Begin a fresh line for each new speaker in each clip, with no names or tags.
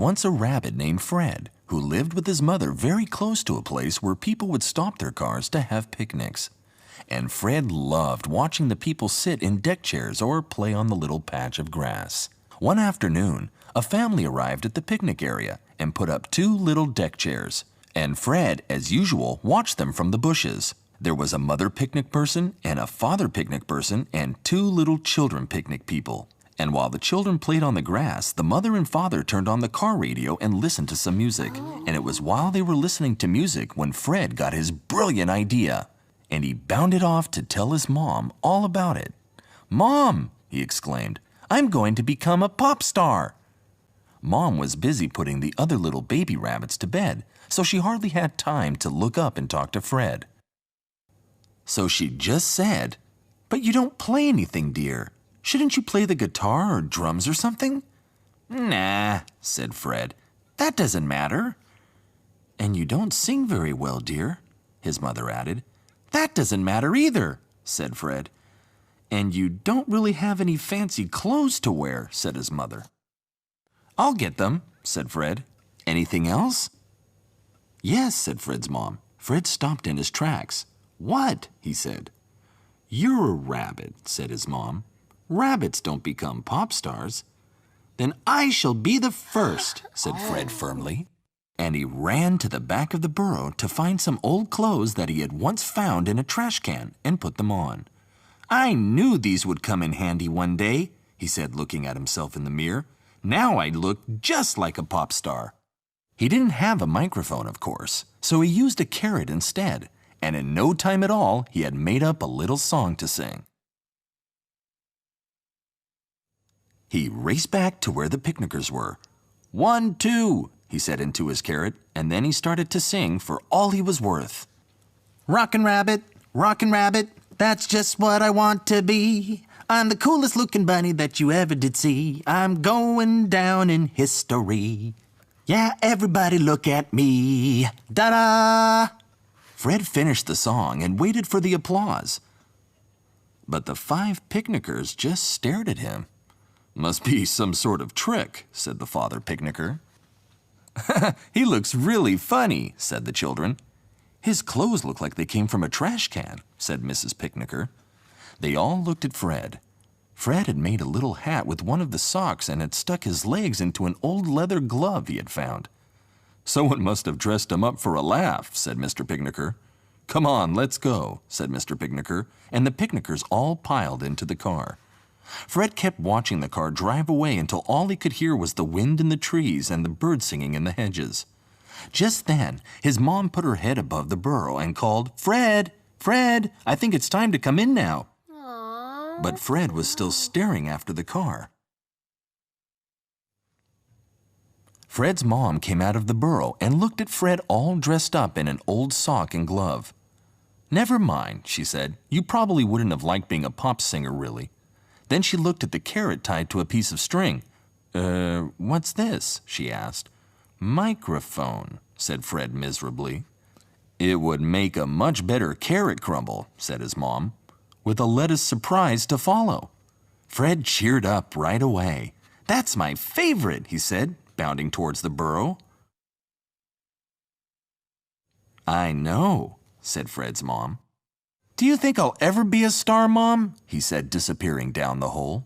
Once a rabbit named Fred, who lived with his mother very close to a place where people would stop their cars to have picnics. And Fred loved watching the people sit in deck chairs or play on the little patch of grass. One afternoon, a family arrived at the picnic area and put up 2 little deck chairs. And Fred, as usual, watched them from the bushes. There was a mother picnic person and a father picnic person and 2 little children picnic people. And while the children played on the grass, the mother and father turned on the car radio and listened to some music. And it was while they were listening to music when Fred got his brilliant idea. And he bounded off to tell his mom all about it. "Mom," he exclaimed, "I'm going to become a pop star." Mom was busy putting the other little baby rabbits to bed, so she hardly had time to look up and talk to Fred. So she just said, "But you don't play anything, dear. Shouldn't you play the guitar or drums or something?" "Nah," said Fred. "That doesn't matter." "And you don't sing very well, dear," his mother added. "That doesn't matter either," said Fred. "And you don't really have any fancy clothes to wear," said his mother. "I'll get them," said Fred. "Anything else?" "Yes," said Fred's mom. Fred stopped in his tracks. "What?" he said. "You're a rabbit," said his mom. "Rabbits don't become pop stars." "Then I shall be the first," said Fred firmly. And he ran to the back of the burrow to find some old clothes that he had once found in a trash can and put them on. "I knew these would come in handy one day," he said, looking at himself in the mirror. "Now I look just like a pop star." He didn't have a microphone, of course, so he used a carrot instead, and in no time at all, he had made up a little song to sing. He raced back to where the picnickers were. "1, 2, he said into his carrot, and then he started to sing for all he was worth. Rockin' rabbit, that's just what I want to be. I'm the coolest looking bunny that you ever did see. I'm going down in history. Yeah, everybody look at me. Da-da!" Fred finished the song and waited for the applause. But the 5 picnickers just stared at him. "Must be some sort of trick," said the father picnicker. "He looks really funny," said the children. "His clothes look like they came from a trash can," said Mrs. Picnicker. They all looked at Fred. Fred had made a little hat with one of the socks and had stuck his legs into an old leather glove he had found. "Someone must have dressed him up for a laugh," said Mr. Picnicker. "Come on, let's go," said Mr. Picnicker, and the picnickers all piled into the car. Fred kept watching the car drive away until all he could hear was the wind in the trees and the birds singing in the hedges. Just then, his mom put her head above the burrow and called, "Fred, Fred, I think it's time to come in now."
Aww.
But Fred was still staring after the car. Fred's mom came out of the burrow and looked at Fred all dressed up in an old sock and glove. "Never mind," she said. "You probably wouldn't have liked being a pop singer, really." Then she looked at the carrot tied to a piece of string. What's this?" she asked. "Microphone," said Fred miserably. "It would make a much better carrot crumble," said his mom, "with a lettuce surprise to follow." Fred cheered up right away. "That's my favorite," he said, bounding towards the burrow. "I know," said Fred's mom. "Do you think I'll ever be a star, Mom?" he said, disappearing down the hole.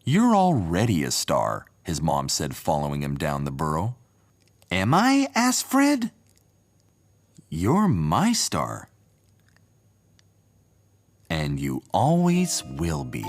"You're already a star," his mom said, following him down the burrow. "Am I?" asked Fred. "You're my star. And you always will be."